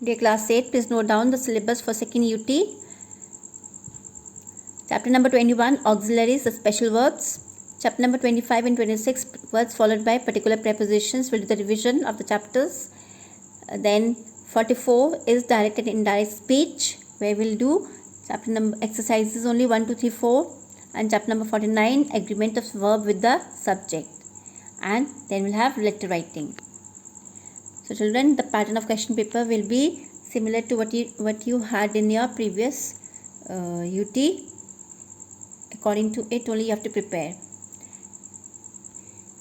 Dear class 8, please note down the syllabus for second UT. Chapter number 21, auxiliaries, the special verbs. Chapter number 25 and 26, words followed by particular prepositions will do the revision of the chapters. Then 44 is direct and indirect speech, where we'll do chapter number exercises only 1, 2, 3, 4. And chapter number 49, agreement of verb with the subject. And then we'll have letter writing. So children, the pattern of question paper will be similar to what you had in your previous UT. According to it only you have to prepare.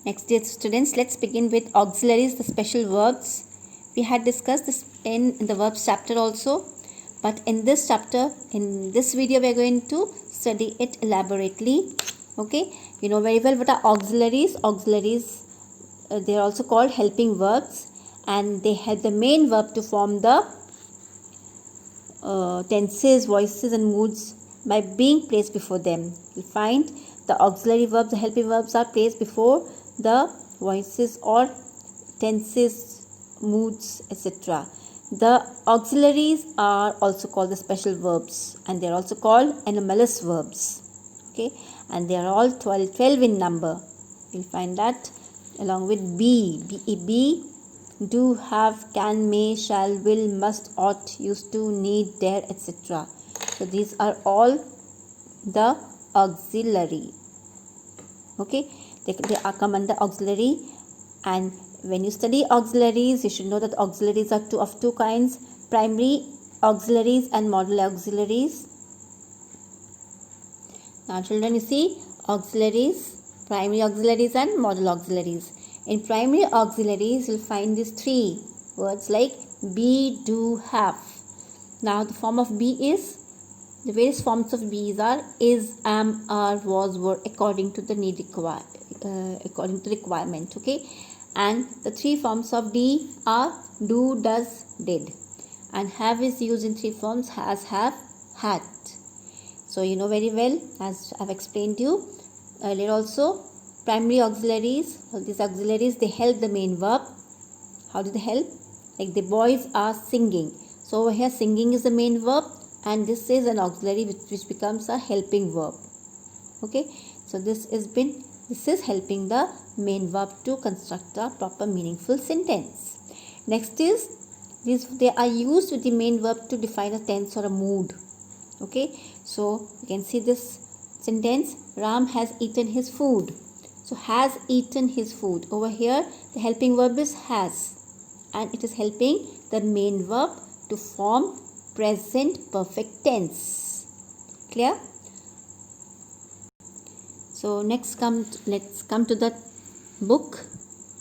Next, dear students, let's begin with auxiliaries, the special verbs. We had discussed this in the verbs chapter also, but in this chapter, in this video, we are going to study it elaborately. Okay, you know very well what are auxiliaries. Auxiliaries, they are also called helping verbs, and they help the main verb to form the tenses, voices and moods by being placed before them. You'll find the auxiliary verbs, the helping verbs are placed before the voices or tenses, moods, etc. The auxiliaries are also called the special verbs, and they are also called anomalous verbs. Okay, and they are all 12 in number. You'll find that along with be, be, do, have, can, may, shall, will, must, ought, used to, need, dare, etc. So these are all the auxiliary. Okay, they are come under auxiliary, and when you study auxiliaries, you should know that auxiliaries are of two kinds: primary auxiliaries and modal auxiliaries. Now children, you see auxiliaries, primary auxiliaries and modal auxiliaries. In primary auxiliaries, you'll find these three words like be, do, have. Now the form of be is, the various forms of be's are is, am, are, was, were, according to the need according to the requirement. Okay, and the three forms of D are do, does, did, and have is used in three forms: has, have, had. So you know very well, as I've explained to you earlier also, primary auxiliaries, all these auxiliaries, they help the main verb. How do they help? Like the boys are singing. So over here singing is the main verb, and this is an auxiliary which becomes a helping verb. Okay, so this is helping the main verb to construct a proper meaningful sentence. Next is they are used with the main verb to define a tense or a mood. Okay, so you can see this sentence: Ram has eaten his food. So has eaten his food. Over here the helping verb is has, and it is helping the main verb to form present perfect tense. Clear? So next let's come to the book.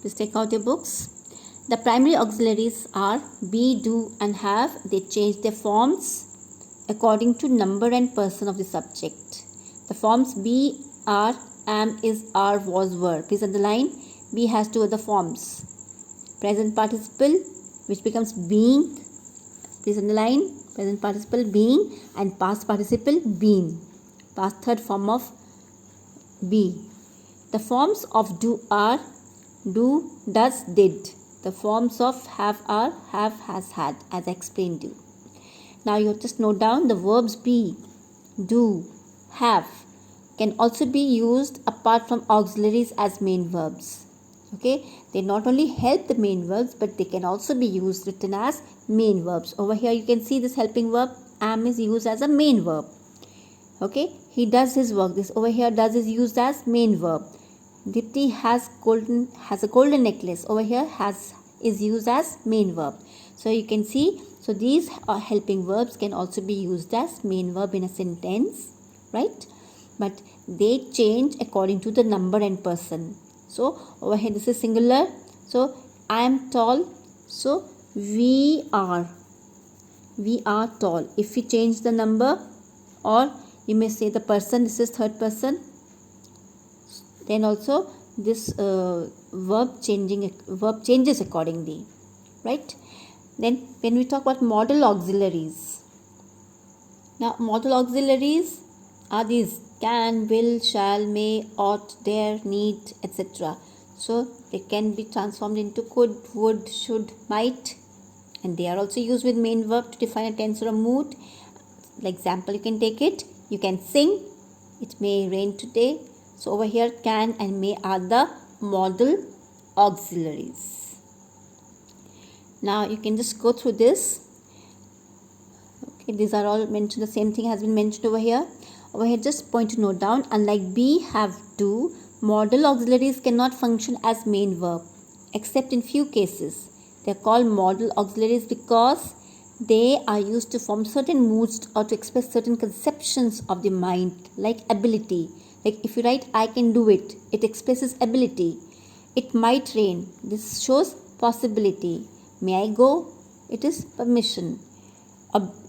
Please take out your books. The primary auxiliaries are be, do and have. They change their forms according to number and person of the subject. The forms be, are, am, is, are, was, were. Please underline. Be has two other forms: present participle, which becomes being. Please underline. Present participle being, and past participle been. Past third form of be. The forms of do are do, does, did. The forms of have are have, has, had, as I explained you. Now you just note down the verbs be, do, have can also be used apart from auxiliaries as main verbs. Okay, they not only help the main verbs, but they can also be used written as main verbs. Over here you can see this helping verb am is used as a main verb. Okay, he does his work. This over here does is used as main verb. Dipti has a golden necklace. Over here has is used as main verb. So you can see, so these helping verbs can also be used as main verb in a sentence, right? But they change according to the number and person. So over here this is singular. So I am tall. So we are tall. If we change the number, or you may say the person, this is third person, then also this verb changes accordingly, right? Then when we talk about modal auxiliaries, now modal auxiliaries are these: can, will, shall, may, ought, dare, need, etc. So they can be transformed into could, would, should, might, and they are also used with main verb to define a tense or a mood. Like example, you can take it. You can sing. It may rain today. So over here, can and may are the modal auxiliaries. Now you can just go through this. Okay, these are all mentioned. The same thing has been mentioned over here. Over here, just point to note down. Unlike be, have, do, modal auxiliaries cannot function as main verb, except in few cases. They are called modal auxiliaries because they are used to form certain moods or to express certain conceptions of the mind, like ability. Like if you write I can do it, it expresses ability. It might rain, this shows possibility. May I go? It is permission.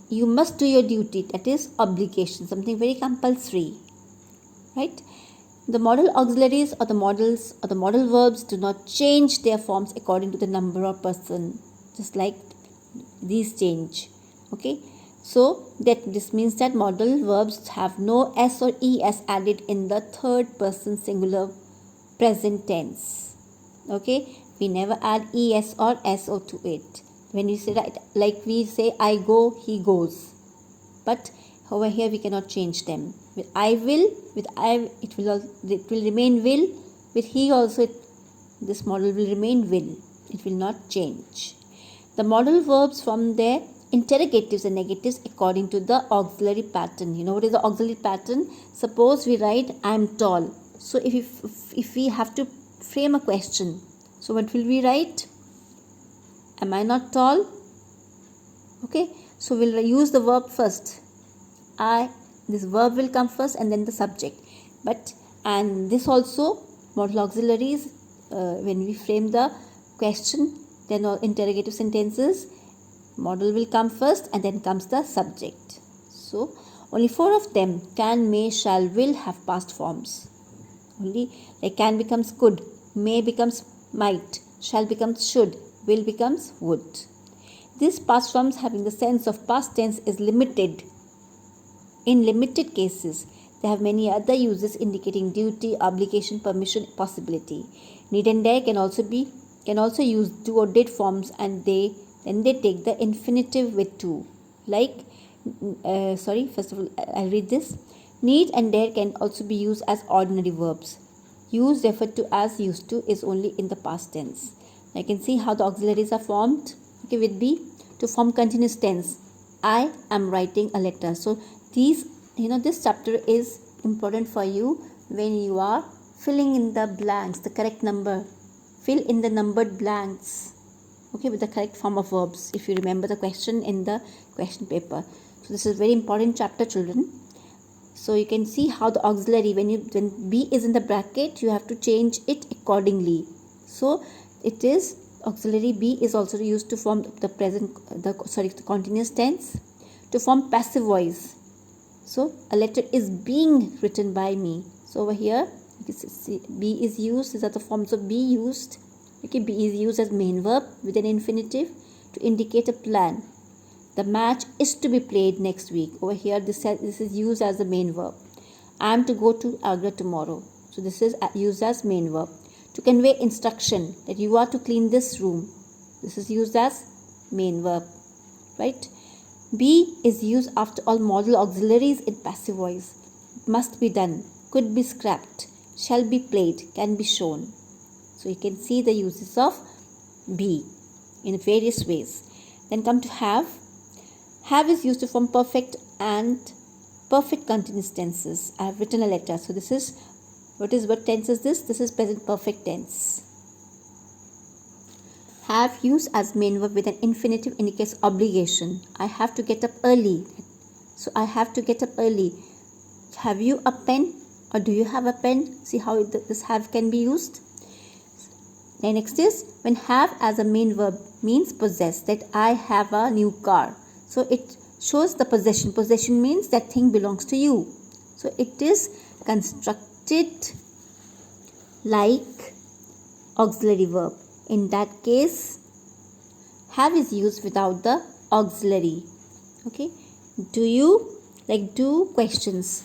You must do your duty, that is obligation, something very compulsory, right? The modal auxiliaries or the modals or the modal verbs do not change their forms according to the number or person, just like these change. Okay, so this means that modal verbs have no s or es added in the third person singular present tense. Okay, we never add es or so to it. When we say that, like we say I go, he goes, but over here we cannot change them. With I will, with I it will remain will. With he also this model will remain will. It will not change. The modal verbs form their interrogatives and negatives according to the auxiliary pattern. You know what is the auxiliary pattern? Suppose we write I am tall. So if we have to frame a question, so what will we write? Am I not tall? Okay, so we'll use the verb first. This verb will come first and then the subject. And this also modal auxiliaries, when we frame the question, then all interrogative sentences, modal will come first and then comes the subject. So only 4 of them, can, may, shall, will, have past forms. Only like can becomes could, may becomes might, shall becomes should, will becomes would. This past forms having the sense of past tense is limited. In limited cases, they have many other uses indicating duty, obligation, permission, possibility. Need and dare can also use do or did forms, and they take the infinitive with to. First of all, I'll read this. Need and dare can also be used as ordinary verbs. Use referred to as used to is only in the past tense. Now you can see how the auxiliaries are formed. Okay, with be, to form continuous tense. I am writing a letter. So this chapter is important for you when you are filling in the blanks, the correct number. Fill in the numbered blanks, okay, with the correct form of verbs, if you remember the question in the question paper. So this is a very important chapter, children. So you can see how the auxiliary, when be is in the bracket, you have to change it accordingly. So it is auxiliary be is also used to form the continuous tense, to form passive voice. So a letter is being written by me. So over here you can see be is used. These are the forms of be used. Okay, be is used as main verb with an infinitive to indicate a plan. The match is to be played next week. Over here this is used as the main verb. I am to go to Agra tomorrow. So this is used as main verb. To convey instruction that you are to clean this room. This is used as main verb, right? Be is used after all modal auxiliaries in passive voice. Must be done, could be scrapped, shall be played, can be shown. So you can see the uses of be in various ways. Then come to have. Have is used to form perfect and perfect continuous tenses. I have written a letter. So this is what tense is this? This is present perfect tense. Have used as main verb with an infinitive indicates obligation. I have to get up early. So I have to get up early. Have you a pen or do you have a pen? See how this have can be used. Then next is when have as a main verb means possess, that I have a new car. So it shows the possession. Possession means that thing belongs to you. So it is constructed like auxiliary verb. In that case, have is used without the auxiliary. Okay. Do questions.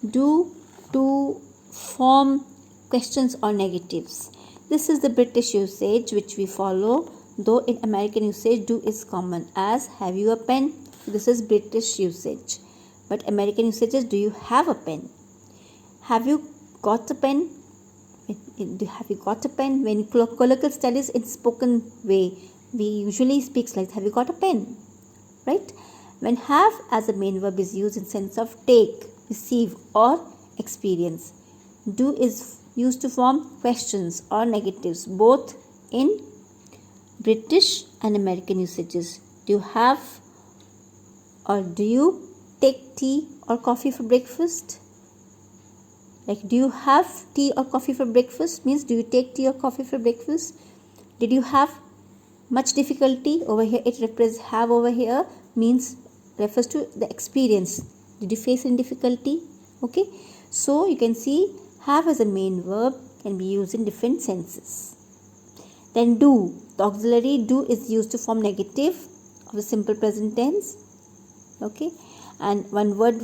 Do to form questions or negatives. This is the British usage which we follow though in American usage do is common, as have you a pen? This is British usage. But American usage is do you have a pen? Have you got a pen? Have you got a pen? When colloquial studies in spoken way, we usually speak like have you got a pen? Right? When have as a main verb is used in sense of take, receive or experience. Do is used to form questions or negatives both in British and American usages. Do you have or do you take tea or coffee for breakfast? Like, do you have tea or coffee for breakfast means do you take tea or coffee for breakfast? Did you have much difficulty? Over here it represents have over here means refers to the experience. Did you face any difficulty? Okay, so you can see have as a main verb can be used in different senses. Then do, the auxiliary do is used to form negative of the simple present tense. Okay, and one word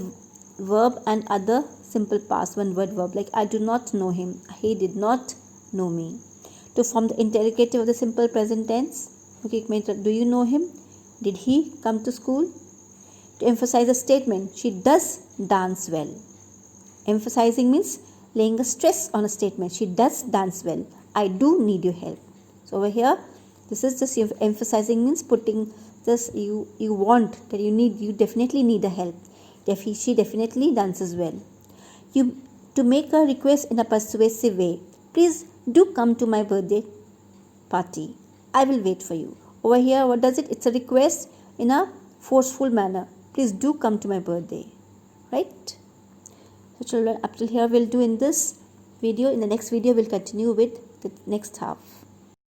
verb and other simple past, one word verb, like I do not know him, he did not know me. To form the interrogative of the simple present tense, okay, do you know him? Did he come to school? To emphasize a statement, she does dance well. Emphasizing means laying a stress on a statement, she does dance well, I do need your help. So over here this is just emphasizing means putting this you want that you definitely need the help. She definitely dances well. To make a request in a persuasive way, please do come to my birthday party, I will wait for you. Over here what does it? It's a request in a forceful manner, please do come to my birthday, right? So children, up till here we'll do in this video. In the next video we'll continue with the next half.